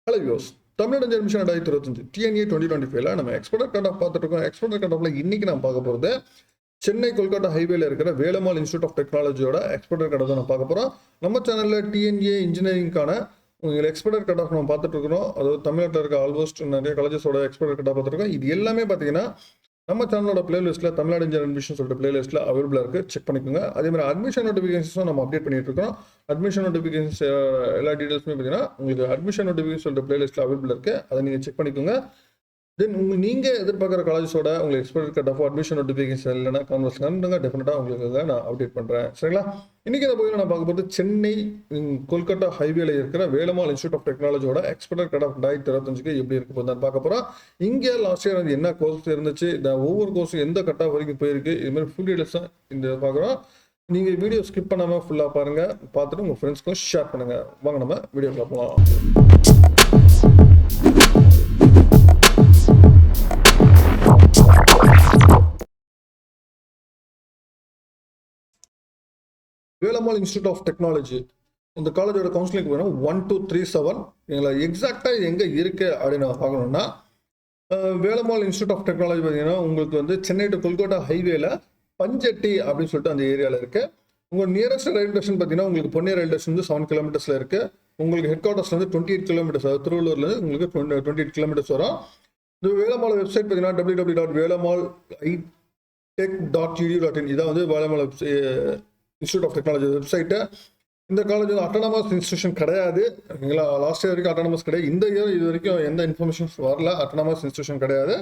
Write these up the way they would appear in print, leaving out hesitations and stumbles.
Hello யோஸ் Tamil Nadu admission 2025 TNEA 2025ல நம்ம expert cut of பார்த்துட்டு இருக்கோம். எக்ஸ்பர்ட் கட் ஆஃப்ல இன்னைக்கு நான் பார்க்க போகிறது சென்னை கொல்கத்தா ஹைவேல இருக்கிற வேலம்மாள் இன்ஸ்டியூட் ஆஃப் டெக்னாலஜியோட எக்ஸ்பர்ட் கட் ஆஃப் நான் பார்க்க போகிறோம். நம்ம சேனலில் TNEA இன்ஜினியரிங்கான உங்களுக்கு எக்ஸ்பர்ட் கட் ஆஃப் நம்ம பார்த்துட்டு இருக்கிறோம். அதாவது தமிழ்நாட்டில் இருக்க ஆல்மோஸ்ட் நிறைய காலேஜஸோட எக்ஸ்பர்ட் கட் ஆஃப் பார்த்துருக்கோம். இது எல்லாமே பார்த்தீங்கன்னா நம்ம சேனலோட பிளேலிஸ்ட்டில் தமிழ்நாடு இன்ஜினியரிங் அட்மிஷன் சொல்லிட்டு பிளேலிஸ்ட்டில் அவைலபிளாக இருக்குது, செக் பண்ணிக்கோங்க. அதே மாதிரி அட்மிஷன் நோட்டிஃபிகேஷன்ஸும் நம்ம அப்டேட் பண்ணிட்டு இருக்கோம். அட்மிஷன் நோட்டிஃபிகேஷன்ஸ் எல்லா டீட்டெயில்ஸுமே பார்த்தீங்கன்னா உங்களுக்கு அட்மிஷன் நோட்டிஃபிகேஷன் சொல்லிட்டு பிளேலிஸ்ட்டில் அவைலபிள் இருக்குது, அதை நீங்கள் செக் பண்ணிக்கோங்க. தென் நீங்கள் எதிர்பார்க்குற காலேஜஸோட உங்களுக்கு expert cut of admission notification இல்லைனா கான்வர்ஸ் பண்ணுங்க, டெஃபினட்டாக உங்களுக்கு நான் அப்டேட் பண்ணுறேன். சரிங்களா? இன்றைக்கி இந்த பகுதியில் நான் பார்க்க போகிறது சென்னை கொல்கத்தா ஹைவேல இருக்கிற வேலம்மாள் இன்ஸ்டியூட் ஆஃப் டெக்னாலஜியோட எக்ஸ்பர்ட் கட் ஆஃப் 2025 எப்படி இருக்க போகுதுன்னு பார்க்க போகிறோம். இங்கே லாஸ்ட் இயர் வந்து என்ன கோர்ஸ் இருந்துச்சு, இந்த ஒவ்வொரு கோர்ஸும் எந்த கட் ஆஃப் வரைக்கும் போயிருக்கு, இதுமாதிரி ஃபுல் டீடைல்ஸ் தான் இந்த பார்க்குறோம். நீங்கள் வீடியோ ஸ்கிப் பண்ணாமல் ஃபுல்லாக பாருங்கள், பார்த்துட்டு உங்கள் ஃப்ரெண்ட்ஸ்க்கும் ஷேர் பண்ணுங்கள். வாங்க நம்ம வீடியோக்குள்ள போகலாம். வேலம்மாள் இன்ஸ்டியூட் ஆஃப் டெக்னாலஜி இந்த காலேஜோட கவுன்சிலிங் வேணும் 1237. எங்களை எக்ஸாக்டாக எங்கே இருக்குது அப்படின்னு பார்க்கணுன்னா வேலம்மாள் இன்ஸ்டியூட் ஆஃப் டெக்னாலஜி பார்த்தீங்கன்னா உங்களுக்கு வந்து சென்னை டு கொல்கத்தா ஹைவேல பஞ்சட்டி அப்படின்னு சொல்லிட்டு அந்த ஏரியாவில் இருக்குது. உங்கள் நியரஸ்ட் ரயில்வே ஸ்டேஷன் பார்த்தீங்கன்னா உங்களுக்கு பொன்னி ரயில்வே ஸ்டேஷன் வந்து 7 கிலோமீட்டர்ஸில் இருக்குது. உங்களுக்கு ஹெட் குவார்ட்டர்ஸ் வந்து 28 கிலோமீட்டர்ஸ், அதாவது திருவள்ளூர்லேருந்து உங்களுக்கு 28 கிலோமீட்டர்ஸ் வரும். இந்த வேலம்மாள் வெப்சைட் பார்த்தீங்கன்னா www.velammalitech.edu.in. இதான் வந்து Velammal institute of technology website. இந்த காலேஜ் வந்து அட்டானமஸ் இன்ஸ்டியூஷன் கிடையாது. ஓகேங்களா? லாஸ்ட் இயர் வரைக்கும் அட்டானமஸ் கிடையாது. இந்த இயர் இது வரைக்கும் எந்த இன்ஃபர்மேஷன்ஸ் வரல. அட்டானமஸ் இன்ஸ்டியூஷன் கிடையாது.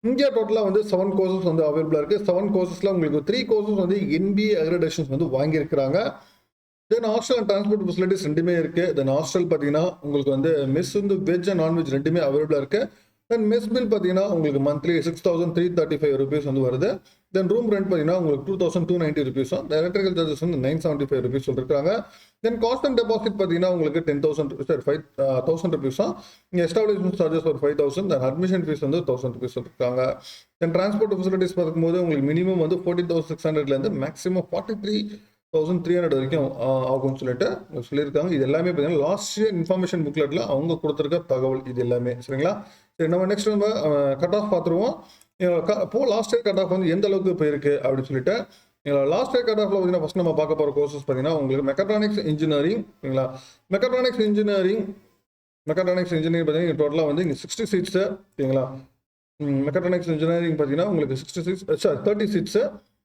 இங்கே டோட்டலாக வந்து 7 கோர்சஸ் வந்து அவைலபிளாக இருக்குது. 7 கோர்சஸில் உங்களுக்கு 3 கோர்சஸ் வந்து NBA அக்ரெடேஷன்ஸ் வந்து வாங்கியிருக்கிறாங்க. தென் ஹாஸ்டல் அண்ட் டிரான்ஸ்போர்ட் ஃபெசிலிட்டிஸ் ரெண்டுமே இருக்குது. தென் ஹாஸ்டல் பார்த்தீங்கன்னா உங்களுக்கு வந்து மெஸ் வந்து வெஜ் அண்ட் நான்வெஜ் ரெண்டுமே அவைலபிளாக இருக்குது. தென் மெஸ் பில் பார்த்தீங்கன்னா உங்களுக்கு மந்த்லி 6,335 rupees வந்து வருது. தென் ரூம் ரெண்ட் பார்த்தீங்கன்னா உங்களுக்கு 2,290 rupees. எலக்ட்ரிக்கல் சார்ஜஸ் வந்து 975 rupees சொல்லியிருக்காங்க. தென் காஸ்ட் அண்ட் டெபாசிட் பார்த்தீங்கன்னா உங்களுக்கு 5,000 rupees. இங்கே எஸ்டாப்ளிஷ்மெண்ட் சார்ஜஸ் ஒரு 5,000. தென் அட்மிஷன் ஃபீஸ் வந்து 1,000 rupees சொல்லியிருக்காங்க. தென் டிரான்ஸ்போர்ட் ஃபெசிலிட்டிஸ் பார்க்கும்போது உங்களுக்கு மினிமம் வந்து 14,600லேருந்து மேக்ஸிமம் 43,300 வரைக்கும் ஆகும்னு சொல்லிட்டு சொல்லியிருக்காங்க. இது எல்லாமே பார்த்தீங்கன்னா லாஸ்ட் இயர் இன்ஃபர்மேஷன் புக்லெட்டில் அவங்க கொடுத்துருக்க தகவல் இது எல்லாமே. சரிங்களா? சரி, நம்ம நெக்ஸ்ட் நம்ம கட் ஆஃப் பார்த்துருவோம். இப்போ லாஸ்ட் இயர் கட் ஆஃப் வந்து எந்த அளவுக்கு போயிருக்கு அப்படின்னு சொல்லிட்டு லாஸ்ட் இயர் கட் ஆஃப்ல பார்த்தீங்கன்னா ஃபர்ஸ்ட் நம்ம பார்க்க போகிற கோர்சஸ் பார்த்தீங்கன்னா உங்களுக்கு மெக்காட்ரானிக்ஸ் இன்ஜினியரிங். சரிங்களா? மெக்காட்ரானிக்ஸ் இன்ஜினியரிங் பார்த்தீங்கன்னா டோட்டலாக வந்து இங்கே 60 சீட்ஸு. சரிங்களா? மெக்காட்ரானிக்ஸ் இன்ஜினியரிங் பார்த்தீங்கன்னா உங்களுக்கு 30 சீட்ஸு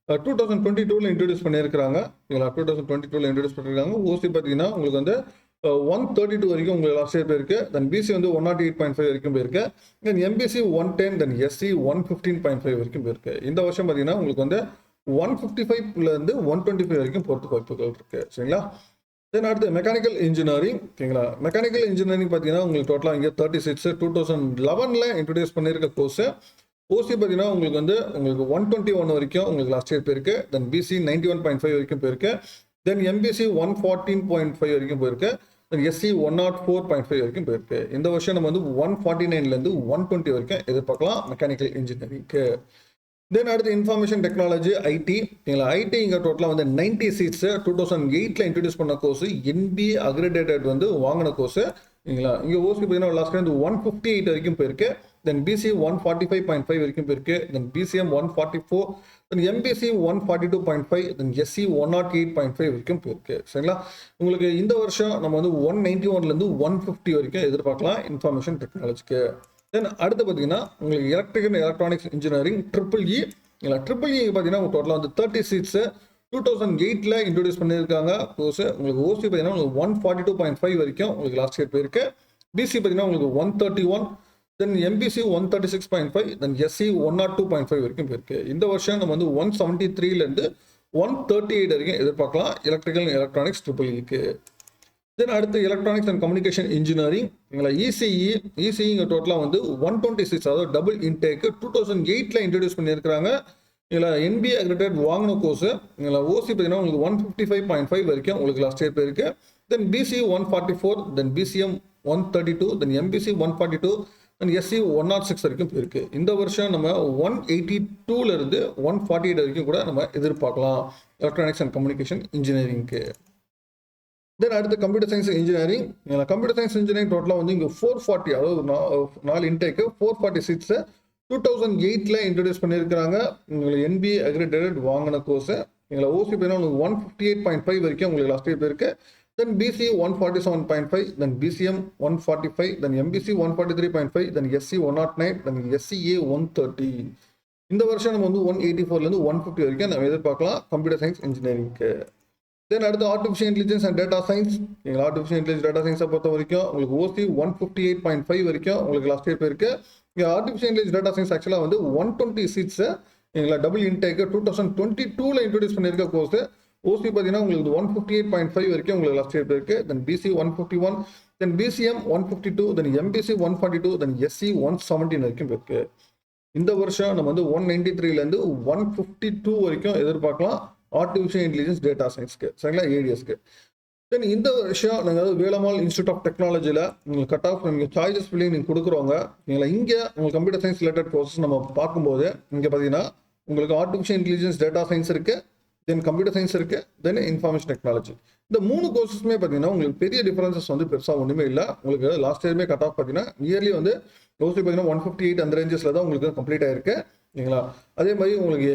2022 இன்ட்ரடியூஸ் பண்ணியிருக்காங்க. 2022 இன்ட்ரடியூஸ் பண்ணியிருக்காங்க. ஓசி பார்த்தீங்கன்னா உங்களுக்கு வந்து 132 வரைக்கும் உங்களுக்கு லாஸ்ட் இயர் போயிருக்கு. தென் பிசி வந்து 108.5 வரைக்கும் போயிருக்கு. தென் எம்பிசி 110, தென் எஸ்சி 115.5 வரைக்கும் போயிருக்கு. இந்த வருஷம் பார்த்தீங்கன்னா உங்களுக்கு வந்து 155லேருந்து 125 வரைக்கும் போகிறதுக்கு வாய்ப்புகள் இருக்குது. சரிங்களா? தென் அடுத்து மெக்கானிக்கல் இன்ஜினியரிங். ஓகேங்களா? மெக்கானிக்கல் இன்ஜினியரிங் பார்த்தீங்கன்னா உங்களுக்கு டோட்டலாக இங்கே 30 சீட்ஸ் 2011 இன்ட்ரடியூஸ் பண்ணியிருக்க கோர்ஸ். ஓசி பார்த்தீங்கன்னா உங்களுக்கு வந்து உங்களுக்கு 121 வரைக்கும் உங்களுக்கு லாஸ்ட் இயர் போயிருக்கு. தென் பிசி 91.5 வரைக்கும் போயிருக்கு. தென் எம்பிசி 114.5 வரைக்கும் போயிருக்கு. தென் எஸ்சி 104.5 வரைக்கும் போயிருக்கு. இந்த வருஷம் நம்ம வந்து 149லேருந்து 120 வரைக்கும் எதிர்பார்க்கலாம் மெக்கானிக்கல் இன்ஜினியரிங்க்கு. தென் அடுத்து இன்ஃபர்மேஷன் டெக்னாலஜி ஐடி. ஐடி இங்கே டோட்டலாக வந்து 90 சீட்ஸ் 2008 இன்ட்ரடியூஸ் பண்ண கோர்ஸ், NBA அக்ரெடேட்டட் வந்து வாங்கின கோர்ஸ். சரிங்களா? இங்கே ஓசி பார்த்தீங்கன்னா லாஸ்ட் வந்து 158 வரைக்கும் போயிருக்கு. தென் பிசி 145.5 வரைக்கும் போயிருக்கு. Then BCM 144, then MBC 142.5, then SC 108.5 வரைக்கும் போயிருக்கு. சரிங்களா? உங்களுக்கு இந்த வருஷம் நம்ம வந்து 191லேருந்து 150 வரைக்கும் எதிர்பார்க்கலாம் இன்ஃபர்மேஷன் டெக்னாலஜிக்கு. தென் அடுத்து பார்த்தீங்கன்னா உங்களுக்கு electrical electronics engineering EEE. EEE பார்த்தீங்கன்னா டோட்டலாக வந்து 30 சீட்ஸ் 2008 இன்ட்ரடியூஸ் பண்ணியிருக்காங்க கோர்ஸ். உங்களுக்கு ஓசி பார்த்தீங்கன்னா உங்களுக்கு 142.5 வரைக்கும் உங்களுக்கு லாஸ்ட் இயர் போயிருக்கு. பிசி பார்த்தீங்கன்னா உங்களுக்கு 131, தென் எம்பிசி 136.5, தென் எஸ்சி 102.5 வரைக்கும் போயிருக்கு. இந்த வருஷம் நம்ம வந்து 173லேருந்து 138 வரைக்கும் எதிர்பார்க்கலாம் எலக்ட்ரிக்கல் எலக்ட்ரானிக்ஸ் EEEக்கு. தென் அடுத்து electronics and communication engineering. ECE இங்கே டோட்டலாக வந்து 126, அதாவது டபுள் இன்டேக்கு 2008 இன்ட்ரடியூஸ் பண்ணியிருக்கிறாங்க. NBA அக்ரெடேட் வாங்கின கோர்ஸ். ஓசி பார்த்தீங்கன்னா உங்களுக்கு 155.5 வரைக்கும் உங்களுக்கு லாஸ்ட் இயர் போயிருக்கு. Then BC 144, then BCM 132, then MBC 142, then SC 106 வரைக்கும் போயிருக்கு. இந்த வருஷம் நம்ம 182லேருந்து 148 வரைக்கும் கூட நம்ம எதிர்பார்க்கலாம் எலக்ட்ரானிக்ஸ் அண்ட் கம்யூனிகேஷன் இன்ஜினியரிங்க்கு. தென் அடுத்து computer science engineering. Computer science engineering டோட்டலாக வந்து இங்கே 440, அதாவது 4 இன்டேக்கு 440 சீட்ஸு 2008 இன்ட்ரடியூஸ் பண்ணியிருக்கிறாங்க. உங்களுக்கு NBA அக்ரிடேட்டட் வாங்கின கோர்ஸ். எங்களை OC பார்த்தீங்கன்னா உங்களுக்கு 158.5 வரைக்கும் உங்களுக்கு லாஸ்ட் இயர் இருக்கு. தென் BC 147.5, தென் BCM 145, தென் MBC 143.5, தென் SC 109, தென் SCA 130. இந்த வருஷம் நம்ம வந்து 184லேருந்து 150 வரைக்கும் நம்ம எதிர்பார்க்கலாம் கம்ப்யூட்டர் சயின்ஸ் இன்ஜினியரிங்க்கு. தென் அடுத்து artificial intelligence and data science. எங்கள் ஆர்டிஃபிஷியல் இன்டெலிஜென்ஸ் டேட்டா சயின்ஸை பொறுத்த வரைக்கும் உங்களுக்கு OC 158.5 வரைக்கும் உங்களுக்கு லாஸ்ட் இயர் போயிருக்கு. இங்கே ஆர்டிஃபிஷியல் இன்டெலிஜென்ஸ் டேட்டா சயின்ஸ் ஆக்சுவலாக வந்து 120 சீட்ஸு எங்களை டபுள் இன்டேக்கு 2022 இன்ட்ரடியூஸ் பண்ணியிருக்க கோர்ஸ். OC பார்த்தீங்கன்னா உங்களுக்கு 158.5 வரைக்கும் உங்களுக்கு லாஸ்ட் இயர் போயிருக்கு. தென் BC 151, தென் BCM 152, தென் MBC 142, தென் SC 117 வரைக்கும் போயிருக்கு. இந்த வருஷம் நம்ம வந்து 193லேருந்து 152 வரைக்கும் எதிர்பார்க்கலாம் ஆர்டிஃபிஷியல் இன்டெலிஜென்ஸ் டேட்டா சயின்ஸ்க்கு, சரிங்களா, ADSக்கு. தென் இந்த வருஷம் நாங்கள் வேலம்மாள் இன்ஸ்டியூட் ஆஃப் டெக்னாலஜியில் உங்களுக்கு கட் ஆஃப் நீங்கள் சாய்ஸஸ் ஃபில்லிங் நீங்கள் கொடுக்குறோங்க. நீங்கள் இங்கே உங்களுக்கு கம்ப்யூட்டர் சயின்ஸ் ரிலேட்டட் கோர்சஸ் நம்ம பார்க்கும்போது இங்கே பார்த்தீங்கன்னா உங்களுக்கு ஆர்டிஃபிஷியல் இன்டெலிஜென்ஸ் டேட்டா சயின்ஸ் இருக்குது, தென் கம்ப்யூட்டர் சயின்ஸ் இருக்குது, தென் இன்ஃபர்மேஷன் டெக்னாலஜி. இந்த 3 கோர்சஸுமே பார்த்தீங்கன்னா உங்களுக்கு பெரிய டிஃபரன்சஸ் வந்து பெருசாக ஒன்றுமே இல்லை. உங்களுக்கு லாஸ்ட் இயருமே கட் ஆஃப் பார்த்தீங்கன்னா இயர்லி வந்து OC பார்த்தீங்கன்னா 158 அந்த ரேஞ்சஸில் தான் உங்களுக்கு கம்ப்ளீட் ஆயிருக்கு, சரிங்களா. அதே மாதிரி உங்களுக்கு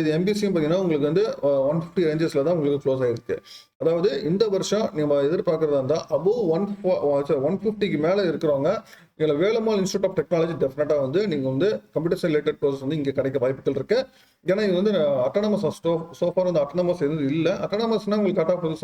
இது MBCயும் பார்த்தீங்கன்னா உங்களுக்கு வந்து 150 ரேஞ்சஸில் தான் உங்களுக்கு க்ளோஸ் ஆகிருக்கு. அதாவது இந்த வருஷம் நம்ம எதிர்பார்க்குறதா இருந்தால் அபோவ் 150க்கு மேலே இருக்கிறவங்க இதில் வேலம்மாள் இன்ஸ்டியூட் ஆஃப் டெக்னாலஜி டெஃபினட்டாக வந்து நீங்கள் வந்து கம்ப்யூட்டர் சயின்ஸ் ரிலேட்டட் கோர்ஸ் வந்து இங்கே கிடைக்க வாய்ப்புகள் இருக்குது. ஏன்னா இது வந்து அட்டானமஸ் சோஃபார் வந்து அட்டானமஸ் எதுவும் இல்லை. அட்டானமஸ்னால் உங்களுக்கு கட் ஆஃப் வந்து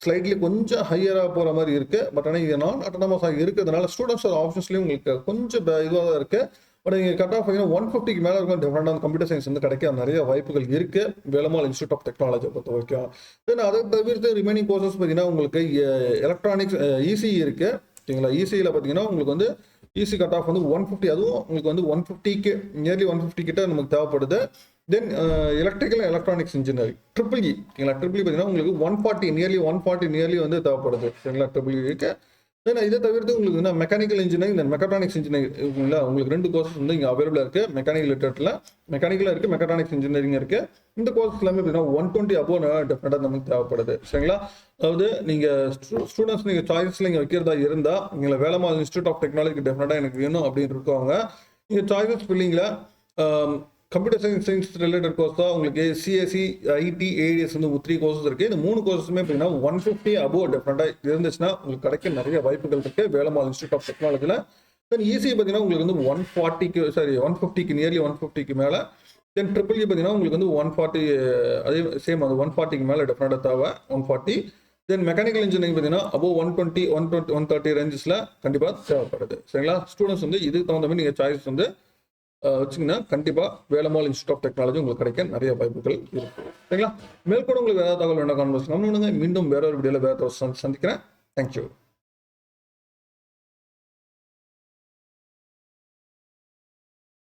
ஸ்லைட்லி கொஞ்சம் ஹையராக போகிற மாதிரி இருக்குது. பட் ஆனால் இது நான் அட்டானமஸாக இருக்கிறதுனால ஸ்டூடெண்ட்ஸ் ஆப்ஷன்ஸ்லேயும் உங்களுக்கு கொஞ்சம் இதுவாக தான் இருக்குது. பட் நீங்கள் கட் ஆஃப் 150க்கு மேலே இருக்கும் டிஃப்ரெண்டான கம்ப்யூட்டர் சயின்ஸ் வந்து கிடைக்க நிறைய வாய்ப்புகள் இருக்குது வேலம்மாள் இன்ஸ்டியூட் ஆஃப் டெக்னாலஜியை பொறுத்த வரைக்கும். தென் அதை தவிர்த்து ரிமைனிங் கோர்சஸ் பார்த்தீங்கன்னா உங்களுக்கு எலக்ட்ரானிக்ஸ் ECE இருக்குது, சரிங்களா. ECEயில் பார்த்தீங்கன்னா உங்களுக்கு வந்து EC கட் ஆஃப் வந்து 150, அதுவும் உங்களுக்கு வந்து 150க்கு நியர்லி 150 கிட்ட நமக்கு தேவைப்படுது. தென் எலக்ட்ரிக்கல் எலக்ட்ரானிக்ஸ் இன்ஜினியரிங் EEE, சரிங்களா. EEE பார்த்தீங்கன்னா உங்களுக்கு 140 நியர்லி வந்து தேவைப்படுது, சரிங்களா, EEEக்கு. தென் இதை தவிர்த்து உங்களுக்கு வந்து மெக்கானிக்கல் இன்ஜினியரிங், தென் மெக்காட்ரானிக்ஸ் இன்ஜினியரிங், உங்களுக்கு 2 கோர்சஸ் வந்து இங்கே அவைலபிளாக இருக்குது. மெக்கானிக்கலாக இருக்குது, மெக்காட்ரானிக்ஸ் இன்ஜினியரிங் இருக்குது. இந்த கோர்ஸ் எல்லாமே பார்த்தீங்கன்னா 120 அபோவ் டெஃபினட்டாக நமக்கு தேவைப்படுது, சரிங்களா. அதாவது நீங்கள் ஸ்டூடெண்ட்ஸ் நீங்கள் சாய்ஸில் இங்கே வைக்கிறதா இருந்தால் நீங்கள் வேலம்மாள் இன்ஸ்டியூட் ஆஃப் டெக்னாலஜி டெஃபினட்டாக எனக்கு வேணும் அப்படின்னு இருக்கவங்க நீங்கள் சாய்ஸஸ் ஃபில்லிங்கில் கம்ப்யூட்டர் சயின்ஸ் ரிலேட்டட் கோர்ஸ் தான் உங்களுக்கு CSE, IT, ADS வந்து 3 கோர்சஸ் இருக்குது. இந்த 3 கோர்ஸுமே பார்த்தீங்கன்னா 150 அபோவ் டெஃபினட்டாக இருந்துச்சுன்னா உங்களுக்கு கிடைக்க நிறைய வாய்ப்புகள் இருக்குது வேலம்மாள் இன்ஸ்டியூட் ஆஃப் டெக்னாலஜியில். தென் ECE பார்த்தீங்கன்னா உங்களுக்கு வந்து 150க்கு நியர்லி 150க்கு மேலே. தென் EEE பார்த்தீங்கன்னா உங்களுக்கு வந்து 140, அதே சேம் அது 140க்கு மேலே டெஃபினட்டாக தேவை 140. தென் மெக்கானிக்கல் இன்ஜினியரிங் பார்த்தீங்கன்னா அபோவ் 120, 130 ரேஞ்சஸில் கண்டிப்பாக தேவைப்படுது, சரிங்களா. ஸ்டூடெண்ட்ஸ் வந்து இதுக்கு தகுந்த மாதிரி நீங்கள் சாய்ஸ் வந்து வச்சிங்கன்னா கண்டிப்பாக வேலம்மாள் இன்ஸ்டியூட் ஆஃப் டெக்னாலஜி உங்களுக்கு கிடைக்க நிறைய வாய்ப்புகள் இருக்கு, சரிங்களா. மேற்கொண்டு உங்களுக்கு வேறு தகவல் வேண்டாம் கான்வர்ஸ் நம்ம மீண்டும் வேற ஒரு வீடியோவில் வேறு சந்திக்கிறேன். தேங்க்யூ.